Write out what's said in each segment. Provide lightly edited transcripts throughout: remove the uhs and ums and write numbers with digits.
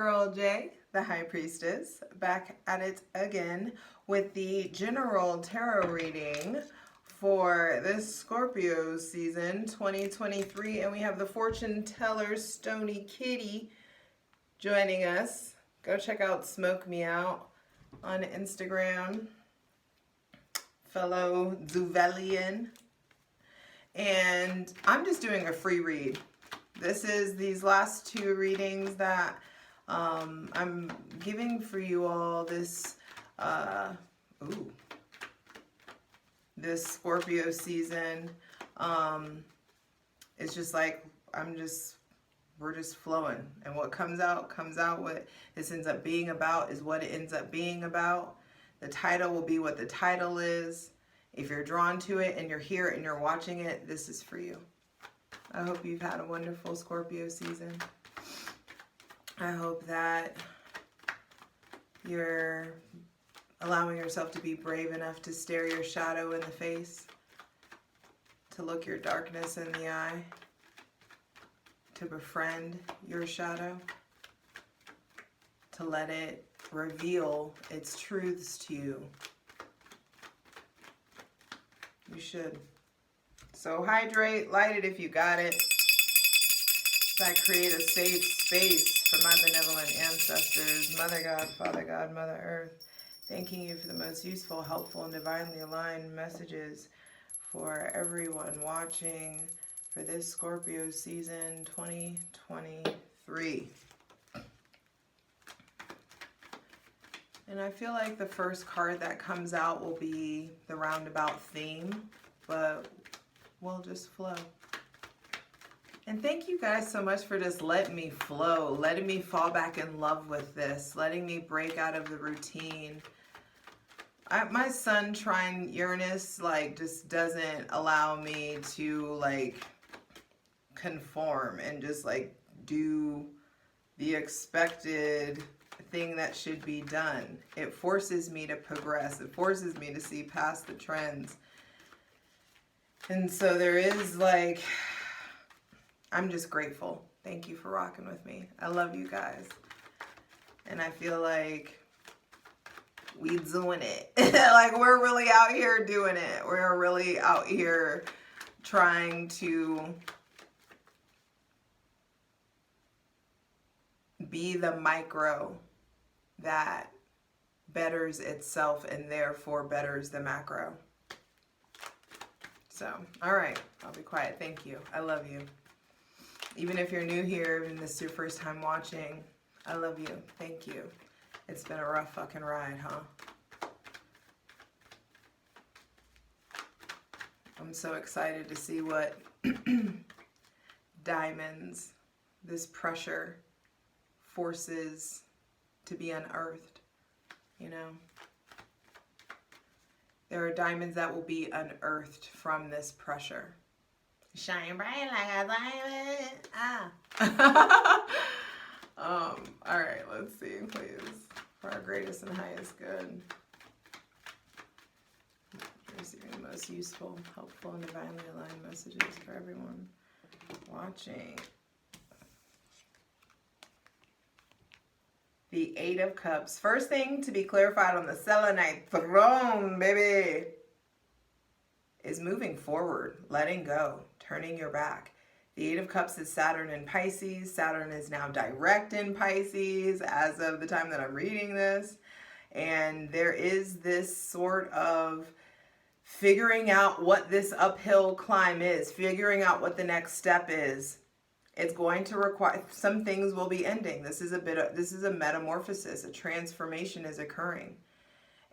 girl Jay, the High Priestess, back at it again with the general tarot reading for this Scorpio season 2023, and we have the fortune teller Stony Kitty joining us. Go check out Smoke Me Out on Instagram, fellow Zuvelian. And I'm just doing a free read. This is these last two readings that I'm giving for you all this this Scorpio season. It's just like we're just flowing, and what comes out. What this ends up being about is what it ends up being about. The title will be what the title is. If you're drawn to it and you're here and you're watching it, this is for you. I hope you've had a wonderful Scorpio season. I hope that you're allowing yourself to be brave enough to stare your shadow in the face, to look your darkness in the eye, to befriend your shadow, to let it reveal its truths to you. You should. So hydrate, light it if you got it. I create a safe space for my benevolent ancestors, Mother God, Father God, Mother Earth. Thanking you for the most useful, helpful, and divinely aligned messages for everyone watching for this Scorpio season 2023. And I feel like the first card that comes out will be the roundabout theme, but we'll just flow. And thank you guys so much for just letting me flow, letting me fall back in love with this, letting me break out of the routine. My Sun trine Uranus just doesn't allow me to conform and just do the expected thing that should be done. It forces me to progress. It forces me to see past the trends. And so there is I'm just grateful. Thank you for rocking with me. I love you guys. And I feel like we doing it. We're really out here doing it. We're really out here trying to be the micro that betters itself and therefore betters the macro. So, all right, I'll be quiet. Thank you. I love you. Even if you're new here and this is your first time watching, I love you. Thank you. It's been a rough fucking ride, huh? I'm so excited to see what diamonds, this pressure, forces to be unearthed, you know? There are diamonds that will be unearthed from this pressure. Shine bright like a diamond. All right, let's see, please. For our greatest and highest good. Receiving the most useful, helpful, and divinely aligned messages for everyone watching. The Eight of Cups. First thing to be clarified on the selenite throne, baby, is moving forward, letting go, turning your back. The Eight of Cups is Saturn in Pisces. Saturn is now direct in Pisces as of the time that I'm reading this. And there is this sort of figuring out what this uphill climb is, figuring out what the next step is. It's going to require, some things will be ending. This is a metamorphosis, a transformation is occurring.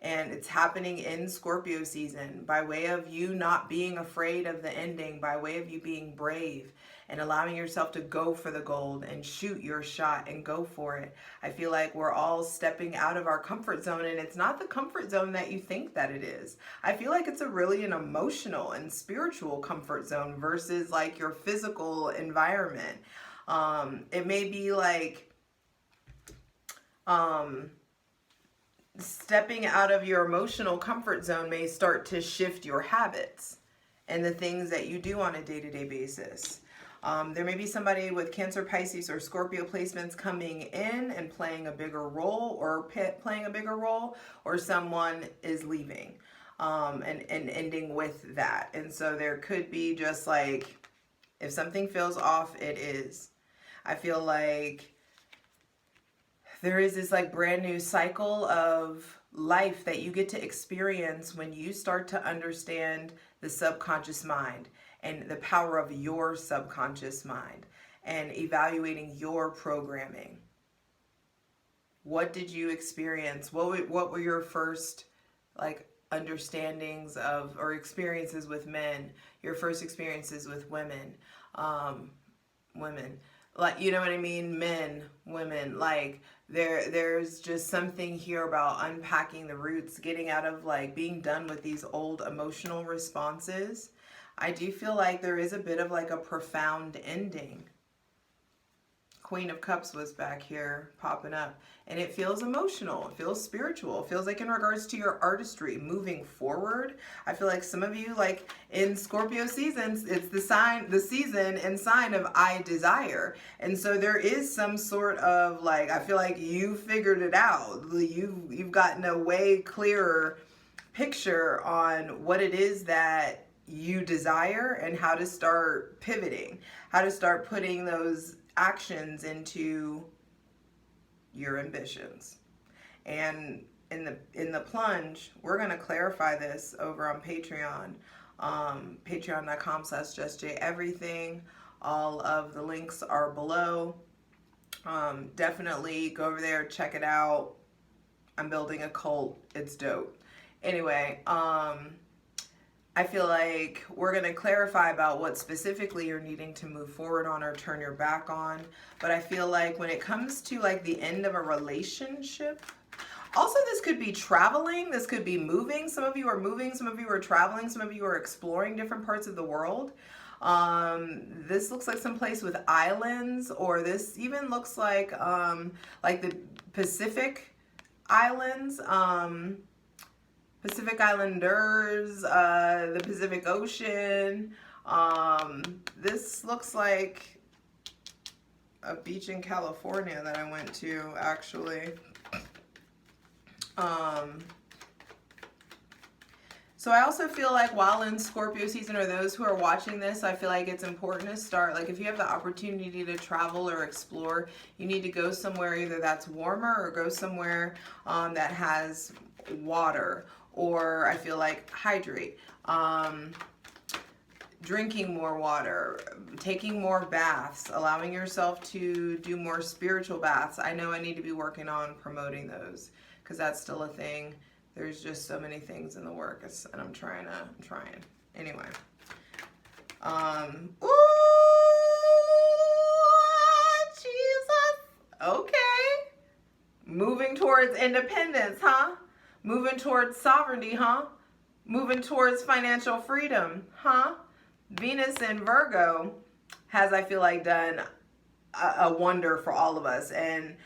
And it's happening in Scorpio season by way of you not being afraid of the ending, by way of you being brave and allowing yourself to go for the gold and shoot your shot and go for it. I feel like we're all stepping out of our comfort zone, and it's not the comfort zone that you think that it is. I feel like it's really an emotional and spiritual comfort zone versus your physical environment. It may be stepping out of your emotional comfort zone may start to shift your habits and the things that you do on a day-to-day basis. There may be somebody with Cancer, Pisces, or Scorpio placements coming in and playing a bigger role, or playing a bigger role, or someone is leaving and ending with that. And so there could be just like, if something feels off, it is. I feel like there is this like brand new cycle of life that you get to experience when you start to understand the subconscious mind and the power of your subconscious mind and evaluating your programming. What did you experience? What were your first like understandings of or experiences with men, your first experiences with women, like, you know what I mean? Men, women, like there's just something here about unpacking the roots, getting out of like being done with these old emotional responses. I do feel like there is a bit of like a profound ending. Queen of Cups was back here popping up, and it feels emotional, it feels spiritual, it feels like in regards to your artistry moving forward. I feel like some of you, like in Scorpio seasons, it's the season and sign of I desire, and so there is some sort of like, I feel like you figured it out. You've gotten a way clearer picture on what it is that you desire and how to start pivoting, how to start putting those actions into your ambitions. And in the plunge, we're going to clarify this over on Patreon, patreon.com/JustJEverything. All of the links are below. Definitely go over there, check it out. I'm building a cult, it's dope. Anyway, I feel like we're going to clarify about what specifically you're needing to move forward on or turn your back on. But I feel like when it comes to like the end of a relationship, also this could be traveling, this could be moving. Some of you are moving, some of you are traveling, some of you are exploring different parts of the world. This looks like some place with islands, or this even looks like the Pacific Islands, Pacific Islanders, the Pacific Ocean. This looks like a beach in California that I went to, actually. So I also feel like while in Scorpio season, or those who are watching this, I feel like it's important to start, like if you have the opportunity to travel or explore, you need to go somewhere either that's warmer or go somewhere that has water. Or I feel like hydrate, drinking more water, taking more baths, allowing yourself to do more spiritual baths. I know I need to be working on promoting those because that's still a thing. There's just so many things in the works, and I'm trying. Anyway. Ooh, Jesus. Okay. Moving towards independence, huh? Moving towards sovereignty, huh? Moving towards financial freedom, huh? Venus in Virgo has, I feel like, done a wonder for all of us. And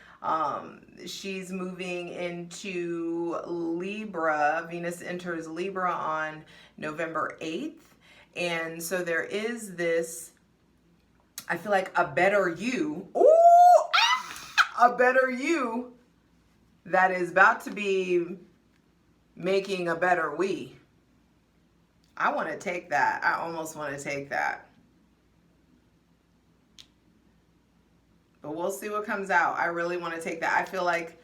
she's moving into Libra. Venus enters Libra on November 8th. And so there is this, I feel like, a better you. Ooh, a better you that is about to be making a better we. I want to take that. I almost want to take that. But we'll see what comes out. I really want to take that. I feel like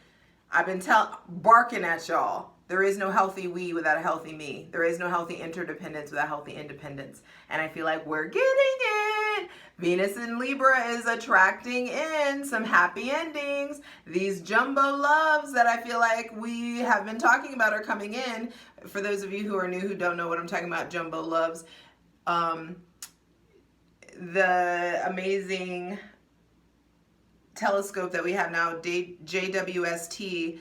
I've been barking at y'all. There is no healthy we without a healthy me. There is no healthy interdependence without healthy independence. And I feel like we're getting it. Venus in Libra is attracting in some happy endings. These jumbo loves that I feel like we have been talking about are coming in. For those of you who are new, who don't know what I'm talking about, jumbo loves. The amazing telescope that we have now, JWST,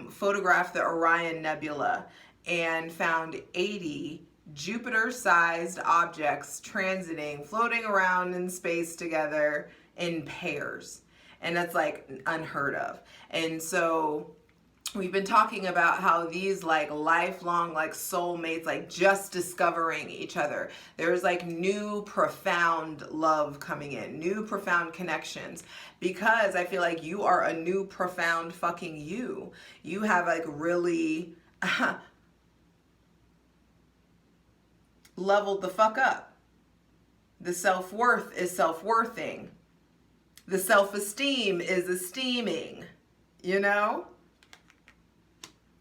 photographed the Orion Nebula and found 80 Jupiter-sized objects transiting, floating around in space together in pairs. And that's like unheard of. And so we've been talking about how these like lifelong like soulmates, like just discovering each other. There's like new profound love coming in, new profound connections, because I feel like you are a new profound fucking you. You have like really leveled the fuck up. The self-worth is self-worthing. The self-esteem is esteeming, you know?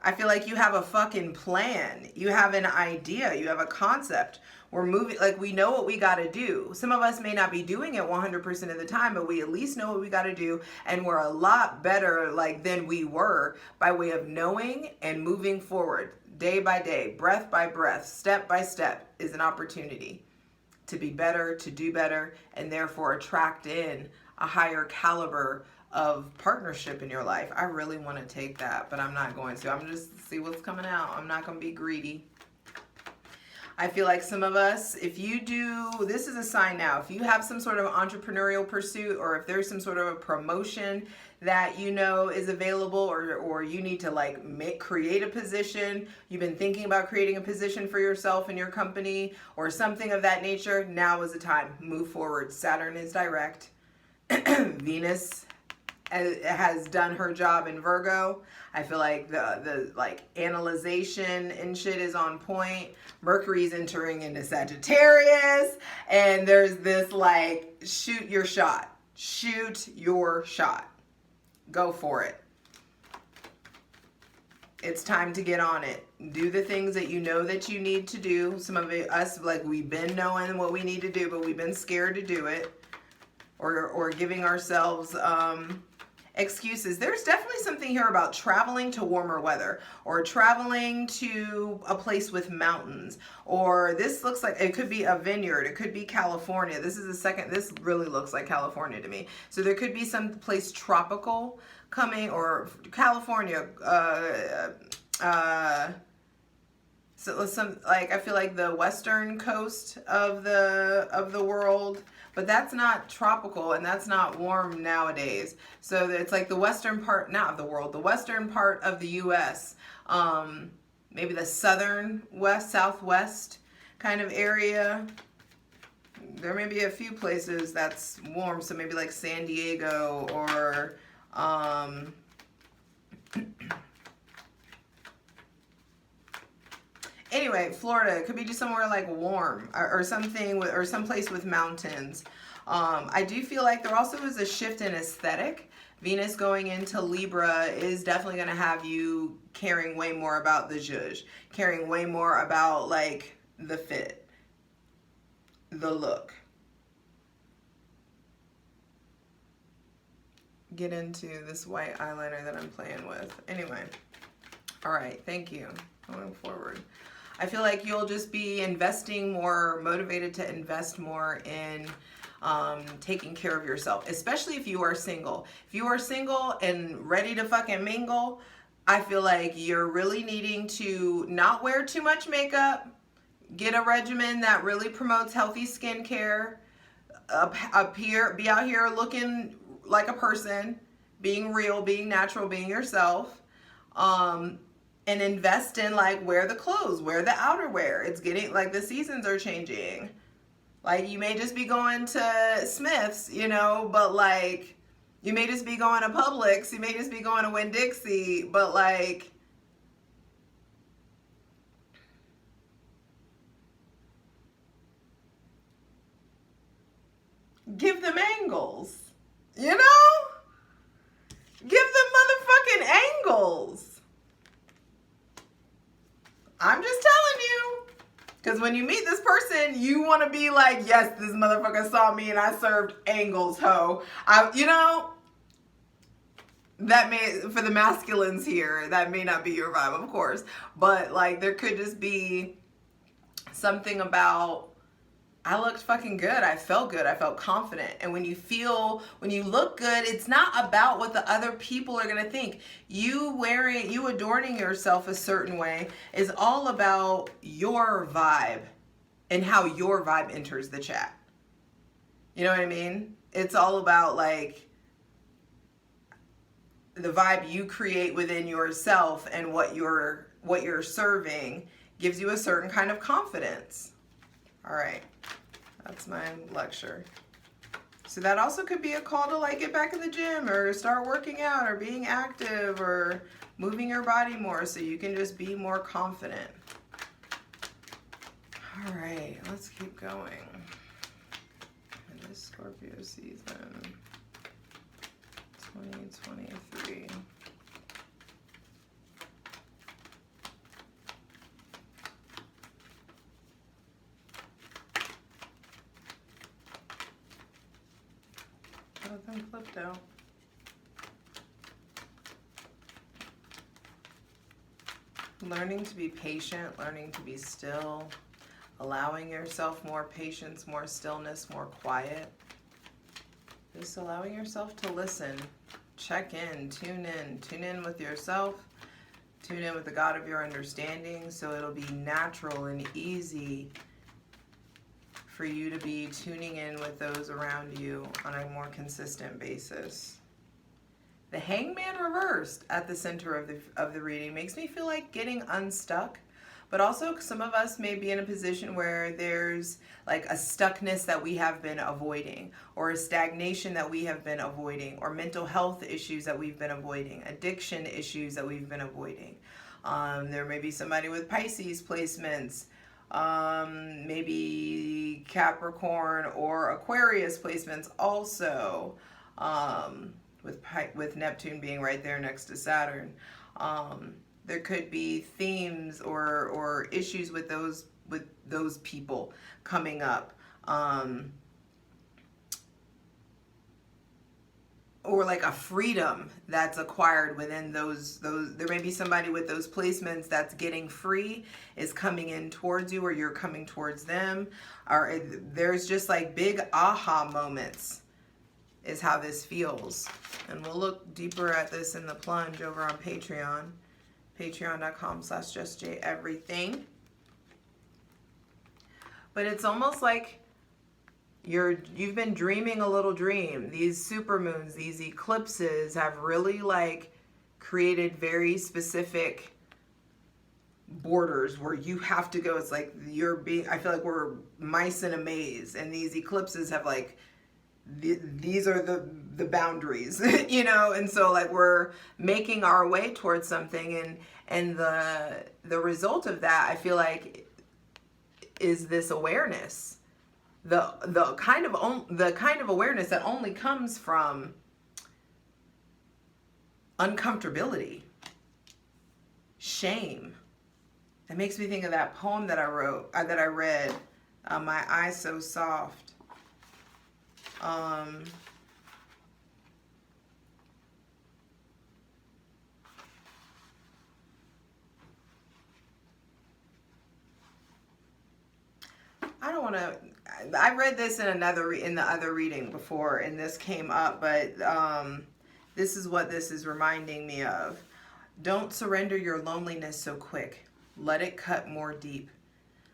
I feel like you have a fucking plan. You have an idea. You have a concept. We're moving, like we know what we got to do. Some of us may not be doing it 100% of the time, but we at least know what we got to do. And we're a lot better like than we were by way of knowing and moving forward day by day, breath by breath, step by step is an opportunity to be better, to do better, and therefore attract in a higher caliber of partnership in your life. I really want to take that, but I'm not going to. I'm just see what's coming out. I'm not going to be greedy. I feel like some of us, if you do, this is a sign now, if you have some sort of entrepreneurial pursuit, or if there's some sort of a promotion that you know is available, or you need to like create a position, you've been thinking about creating a position for yourself in your company or something of that nature, now is the time. Move forward. Saturn is direct. Venus has done her job in Virgo. I feel like the like analyzation and shit is on point. Mercury's entering into Sagittarius, and there's this like shoot your shot. Shoot your shot. Go for it. It's time to get on it. Do the things that you know that you need to do. Some of us, like, we've been knowing what we need to do, but we've been scared to do it, or giving ourselves excuses. There's definitely something here about traveling to warmer weather, or traveling to a place with mountains, or this looks like it could be a vineyard. It could be California. This really looks like California to me. So there could be some place tropical coming, or California, so some, like, I feel like the western coast of the world, but that's not tropical and that's not warm nowadays. So it's like the western part, not of the world, the western part of the US, maybe the southern west, southwest kind of area. There may be a few places that's warm, so maybe like San Diego, or anyway, Florida. It could be just somewhere like warm, or something with, or someplace with mountains. I do feel like there also is a shift in aesthetic. Venus going into Libra is definitely going to have you caring way more about the zhuzh, caring way more about like the fit, the look. Get into this white eyeliner that I'm playing with. Anyway, all right, thank you. Going forward, I feel like you'll just be investing more, motivated to invest more in taking care of yourself, especially if you are single. If you are single and ready to fucking mingle, I feel like you're really needing to not wear too much makeup, get a regimen that really promotes healthy skincare, be out here looking like a person, being real, being natural, being yourself, and invest in like wear the clothes, wear the outerwear. It's getting like the seasons are changing. Like you may just be going to Smith's, you know, but like you may just be going to Publix, you may just be going to Winn-Dixie, but like give them angles, you know? Give them motherfucking angles. I'm just telling you. Because when you meet this person, you want to be like, yes, this motherfucker saw me and I served angles, ho. You know, that may, for the masculines here, that may not be your vibe, of course. But like, there could just be something about, I looked fucking good. I felt good. I felt confident. And when you look good, it's not about what the other people are going to think. You adorning yourself a certain way is all about your vibe and how your vibe enters the chat. You know what I mean? It's all about like the vibe you create within yourself and what you're serving gives you a certain kind of confidence. All right, that's my lecture. So that also could be a call to like get back in the gym or start working out or being active or moving your body more so you can just be more confident. All right, let's keep going. In this Scorpio season 2023. Nothing flipped out. Learning to be patient, learning to be still, allowing yourself more patience, more stillness, more quiet. Just allowing yourself to listen, check in, tune in with yourself, tune in with the God of your understanding, so it'll be natural and easy for you to be tuning in with those around you on a more consistent basis. The Hangman reversed at the center of the reading makes me feel like getting unstuck, but also some of us may be in a position where there's like a stuckness that we have been avoiding, or a stagnation that we have been avoiding, or mental health issues that we've been avoiding, addiction issues that we've been avoiding. There may be somebody with Pisces placements, maybe Capricorn or Aquarius placements also, with Neptune being right there next to Saturn. There could be themes or issues with those people coming up, or like a freedom that's acquired within those. There may be somebody with those placements that's getting free, is coming in towards you, or you're coming towards them, or there's just like big aha moments is how this feels. And we'll look deeper at this in the plunge over on Patreon. Patreon.com/JustJEverything. But it's almost like you've been dreaming a little dream. These supermoons, these eclipses have really like created very specific borders where you have to go. It's like I feel like we're mice in a maze, and these eclipses have like, these are the boundaries, you know, and so like we're making our way towards something, and the result of that, I feel like, is this awareness, the kind of awareness that only comes from uncomfortability, shame. It makes me think of that poem that I read, My Eyes So Soft. I don't want to. I read this in the other reading before, and this came up, but this is what this is reminding me of. Don't surrender your loneliness so quick. Let it cut more deep.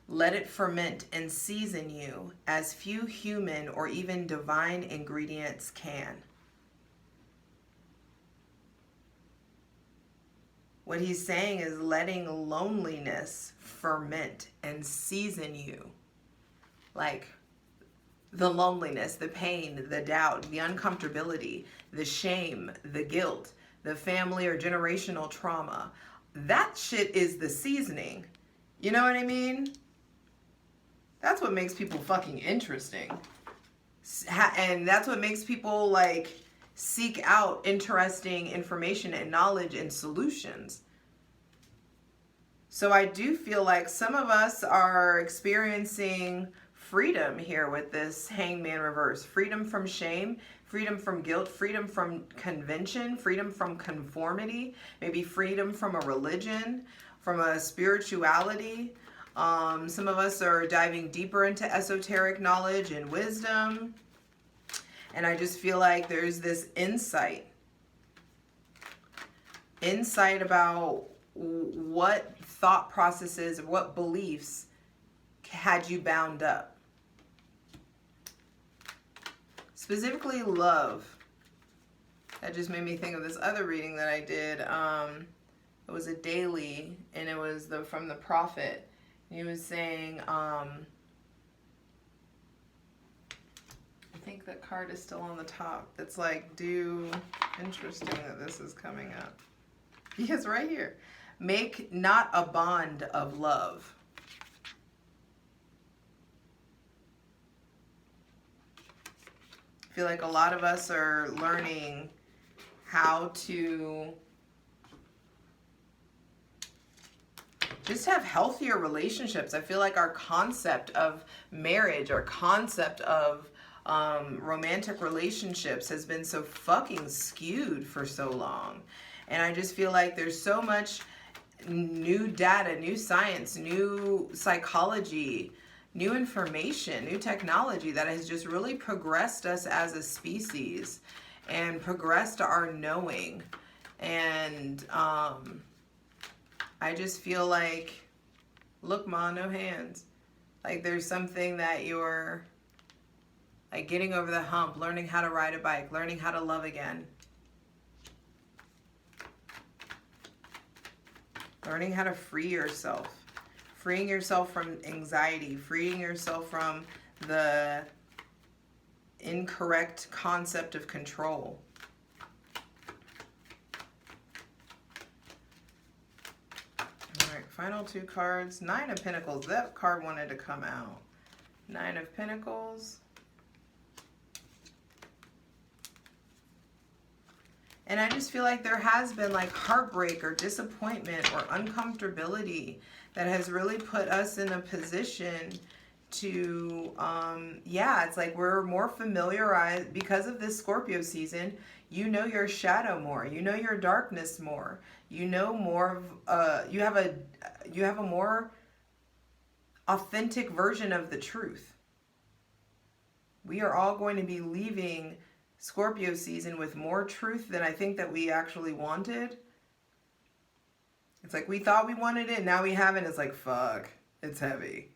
Let it ferment and season you as few human or even divine ingredients can. What he's saying is letting loneliness ferment and season you. Like the loneliness, the pain, the doubt, the uncomfortability, the shame, the guilt, the family or generational trauma. That shit is the seasoning. You know what I mean? That's what makes people fucking interesting. And that's what makes people like seek out interesting information and knowledge and solutions. So I do feel like some of us are experiencing freedom here with this Hangman reverse. Freedom from shame, freedom from guilt, freedom from convention, freedom from conformity, maybe freedom from a religion, from a spirituality. Some of us are diving deeper into esoteric knowledge and wisdom. And I just feel like there's this insight about what thought processes, what beliefs had you bound up. Specifically love. That just made me think of this other reading that I did. It was a daily, and it was from the Prophet. He was saying, I think that card is still on the top. It's like, interesting that this is coming up. Yes, right here. Make not a bond of love. I feel like a lot of us are learning how to just have healthier relationships. I feel like our concept of marriage, our concept of romantic relationships has been so fucking skewed for so long. And I just feel like there's so much new data, new science, new psychology, new information, new technology that has just really progressed us as a species and progressed our knowing. And I just feel like, look, Ma, no hands. Like there's something that you're like getting over the hump, learning how to ride a bike, learning how to love again. Learning how to free yourself. Freeing yourself from anxiety, freeing yourself from the incorrect concept of control. All right, final two cards. Nine of Pentacles. That card wanted to come out. Nine of Pentacles. And I just feel like there has been like heartbreak or disappointment or uncomfortability that has really put us in a position to, it's like we're more familiarized because of this Scorpio season. You know your shadow more. You know your darkness more. You know more of, you have a more authentic version of the truth. We are all going to be leaving Scorpio season with more truth than I think that we actually wanted. It's like we thought we wanted it, now we haven't. It's like, fuck, it's heavy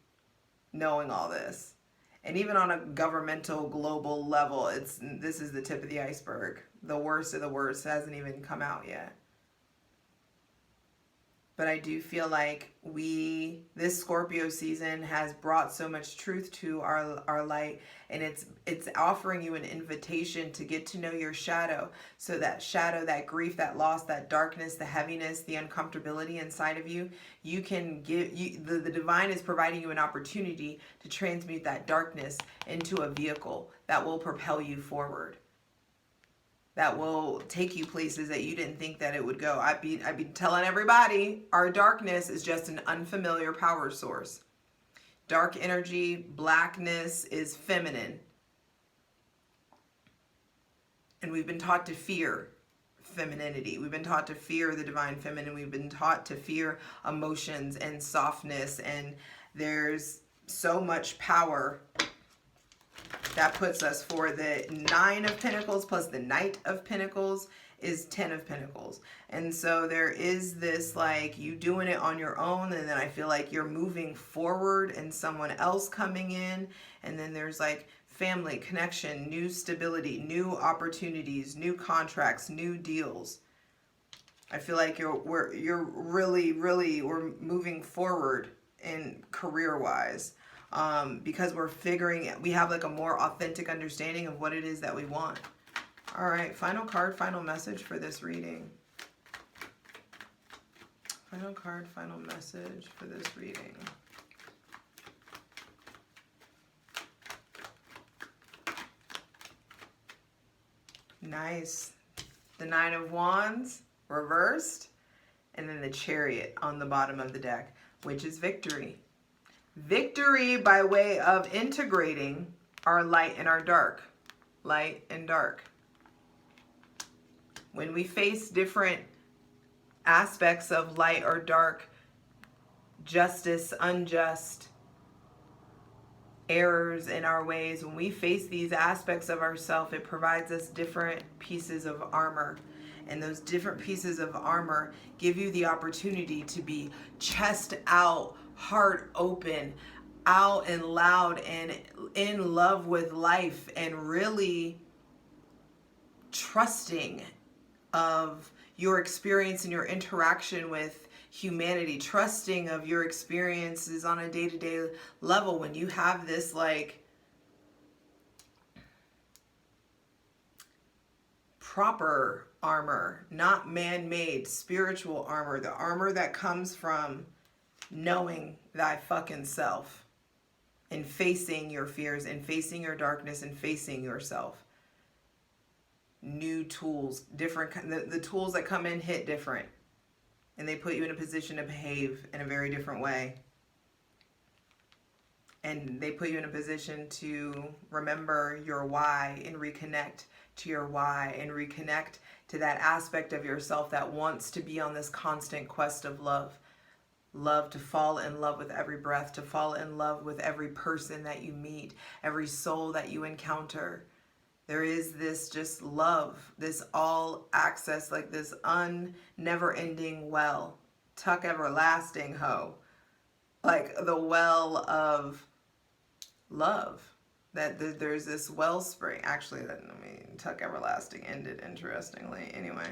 knowing all this. And even on a governmental global level, this is the tip of the iceberg. The worst of the worst hasn't even come out yet. But I do feel like this Scorpio season has brought so much truth to our light, and it's offering you an invitation to get to know your shadow. So that shadow, that grief, that loss, that darkness, the heaviness, the uncomfortability inside of you, you can the divine is providing you an opportunity to transmute that darkness into a vehicle that will propel you forward. That will take you places that you didn't think that it would go. I've been telling everybody, our darkness is just an unfamiliar power source. Dark energy, blackness is feminine. And we've been taught to fear femininity. We've been taught to fear the divine feminine. We've been taught to fear emotions and softness. And there's so much power that puts us for the Nine of Pentacles plus the Knight of Pentacles is 10 of Pentacles. And so there is this like you doing it on your own, and then I feel like you're moving forward and someone else coming in, and then there's like family, connection, new stability, new opportunities, new contracts, new deals. I feel like we're moving forward in career-wise. Because we have like a more authentic understanding of what it is that we want. All right, final card, final message for this reading. Final card, final message for this reading. Nice. The Nine of Wands reversed, and then the Chariot on the bottom of the deck, which is victory. Victory by way of integrating our light and our dark. Light and dark. When we face different aspects of light or dark, justice, unjust, errors in our ways, when we face these aspects of ourselves, it provides us different pieces of armor. And those different pieces of armor give you the opportunity to be chest out, heart open, out and loud and in love with life, and really trusting of your experience and your interaction with humanity, trusting of your experiences on a day-to-day level. When you have this like proper armor, not man-made, spiritual armor, the armor that comes from knowing thy fucking self and facing your fears and facing your darkness and facing yourself. New tools, different, the tools that come in hit different, and they put you in a position to behave in a very different way. And they put you in a position to remember your why and reconnect to your why and reconnect to that aspect of yourself that wants to be on this constant quest of love. Love, to fall in love with every breath, to fall in love with every person that you meet, every soul that you encounter. There is this just love, this all access, like this never-ending well, tuck everlasting hoe, like the well of love. That there's this wellspring. Actually, tuck everlasting ended interestingly. Anyway,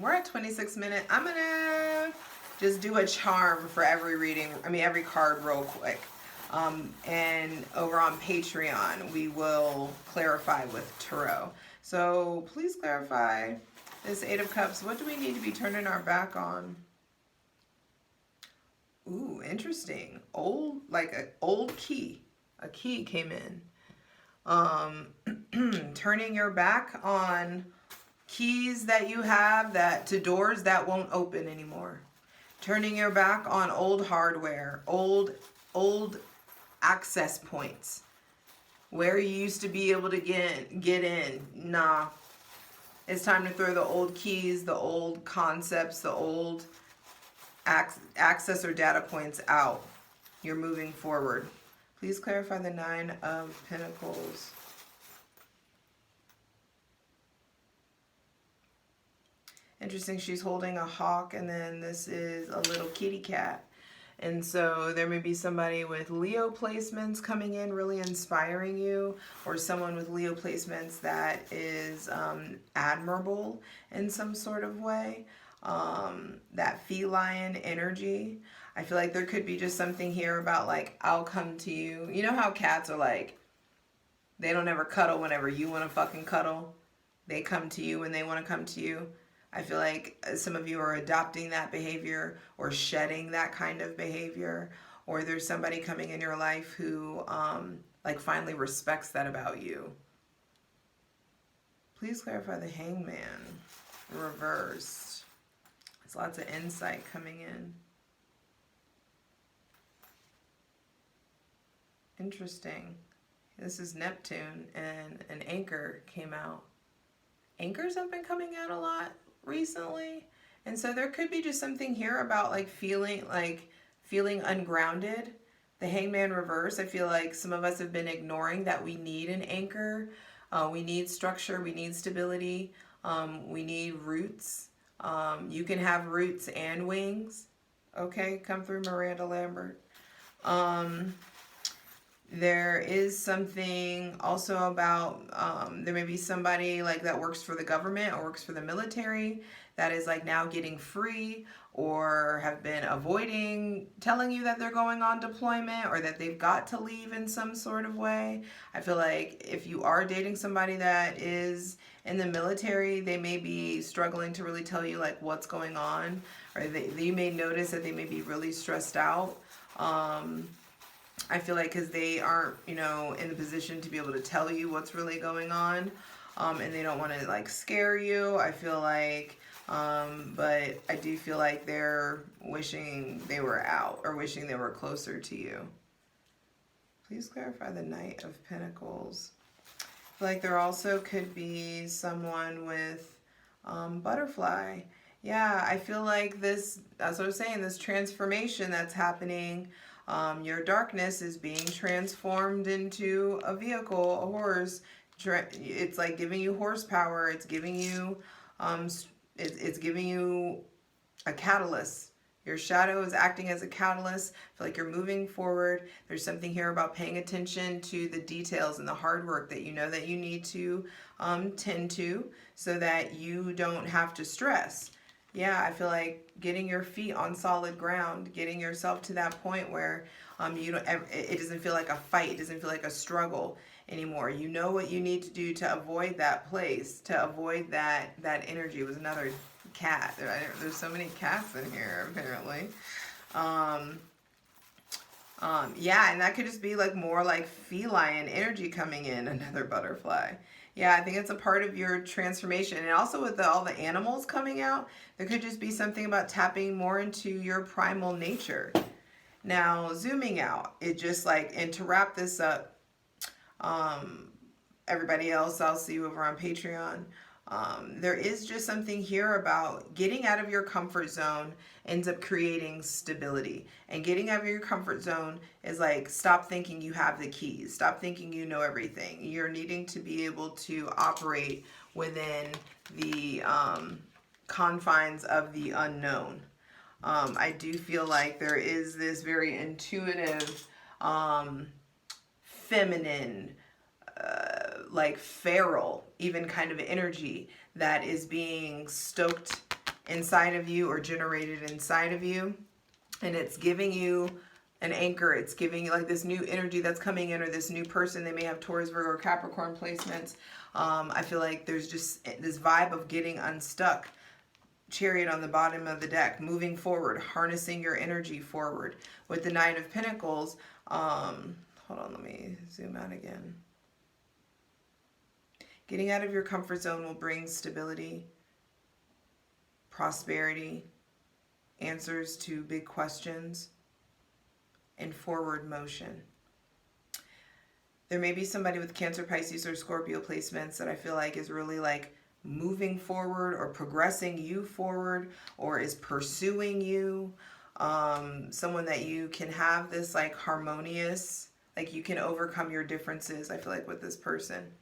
we're at 26 minutes. I'm gonna just do a charm for every reading. Every card real quick. And over on Patreon, we will clarify with Tarot. So please clarify this Eight of Cups. What do we need to be turning our back on? Ooh, interesting. Like an old key. A key came in. Turning your back on keys that you have to doors that won't open anymore. Turning your back on old hardware, old access points where you used to be able to get in. Nah, it's time to throw the old keys, the old concepts, the old access or data points out. You're moving forward. Please clarify the Nine of Pentacles. Interesting, she's holding a hawk, and then this is a little kitty cat. And so there may be somebody with Leo placements coming in, really inspiring you, or someone with Leo placements that is admirable in some sort of way. That feline energy. I feel like there could be just something here about like, I'll come to you. You know how cats are like, they don't ever cuddle whenever you want to fucking cuddle. They come to you when they want to come to you. I feel like some of you are adopting that behavior or shedding that kind of behavior, or there's somebody coming in your life who like finally respects that about you. Please clarify the Hangman reversed. There's lots of insight coming in. Interesting. This is Neptune, and an anchor came out. Anchors have been coming out a lot recently, and so there could be just something here about like feeling ungrounded. The Hangman reverse, I feel like some of us have been ignoring that we need an anchor. We need structure, we need stability, we need roots. You can have roots and wings. Okay, come through, Miranda Lambert. There is something also about, there may be somebody like that works for the government or works for the military that is like now getting free, or have been avoiding telling you that they're going on deployment or that they've got to leave in some sort of way. I feel like if you are dating somebody that is in the military, they may be struggling to really tell you like what's going on, or you may notice that they may be really stressed out. I feel like because they aren't, in the position to be able to tell you what's really going on, and they don't want to like scare you. I feel like, but I do feel like they're wishing they were out or wishing they were closer to you. Please clarify the Knight of Pentacles. I feel like there also could be someone with butterfly. Yeah, I feel like this, as I was saying, this transformation that's happening. Your darkness is being transformed into a vehicle, a horse. It's like giving you horsepower. It's giving you, it's giving you a catalyst. Your shadow is acting as a catalyst. I feel like you're moving forward. There's something here about paying attention to the details and the hard work that you know that you need to tend to, so that you don't have to stress. Yeah, I feel like getting your feet on solid ground, getting yourself to that point where you don't, it doesn't feel like a fight, it doesn't feel like a struggle anymore. You know what you need to do to avoid that place, to avoid that energy. It was another cat. There's so many cats in here apparently. Yeah, and that could just be like more like feline energy coming in. Another butterfly. Yeah, I think it's a part of your transformation. And also with all the animals coming out, there could just be something about tapping more into your primal nature. Now, zooming out, it just like, and to wrap this up, everybody else, I'll see you over on Patreon. There is just something here about getting out of your comfort zone ends up creating stability. And getting out of your comfort zone is like, stop thinking you have the keys. Stop thinking you know everything. You're needing to be able to operate within the confines of the unknown. I do feel like there is this very intuitive, feminine, like feral even kind of energy that is being stoked inside of you or generated inside of you, and it's giving you an anchor. It's giving you like this new energy that's coming in, or this new person. They may have Taurus, Virgo, or Capricorn placements. I feel like there's just this vibe of getting unstuck. Chariot on the bottom of the deck, moving forward, harnessing your energy forward. With the Knight of Pentacles, hold on, let me zoom out again. Getting out of your comfort zone will bring stability, prosperity, answers to big questions, and forward motion. There may be somebody with Cancer, Pisces, or Scorpio placements that I feel like is really like moving forward or progressing you forward, or is pursuing you. Someone that you can have this like harmonious, like you can overcome your differences, I feel like, with this person.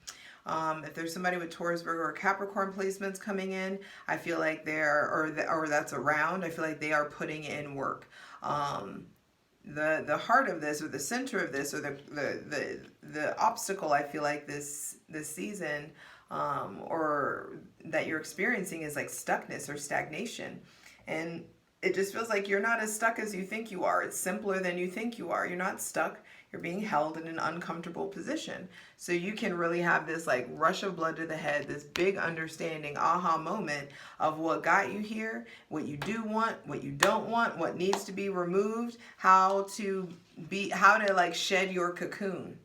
If there's somebody with Taurus, Virgo, or Capricorn placements coming in, I feel like they're, or that's around, I feel like they are putting in work. The heart of this, or the center of this, or the obstacle, I feel like this season, or that you're experiencing, is like stuckness or stagnation. And it just feels like you're not as stuck as you think you are. It's simpler than you think you are. You're not stuck. You're being held in an uncomfortable position. So you can really have this like rush of blood to the head, this big understanding, aha moment of what got you here, what you do want, what you don't want, what needs to be removed, how to like shed your cocoon,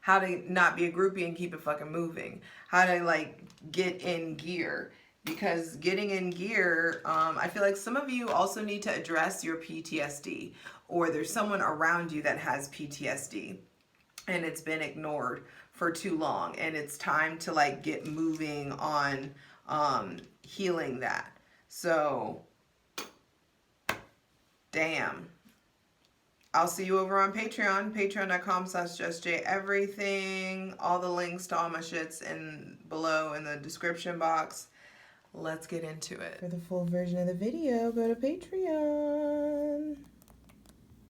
how to not be a groupie and keep it fucking moving, how to like get in gear. Because getting in gear, I feel like some of you also need to address your PTSD, or there's someone around you that has PTSD and it's been ignored for too long, and it's time to like get moving on healing that. So, damn. I'll see you over on Patreon, patreon.com/JustJEverything. All the links to all my shits below in the description box. Let's get into it. For the full version of the video, go to Patreon.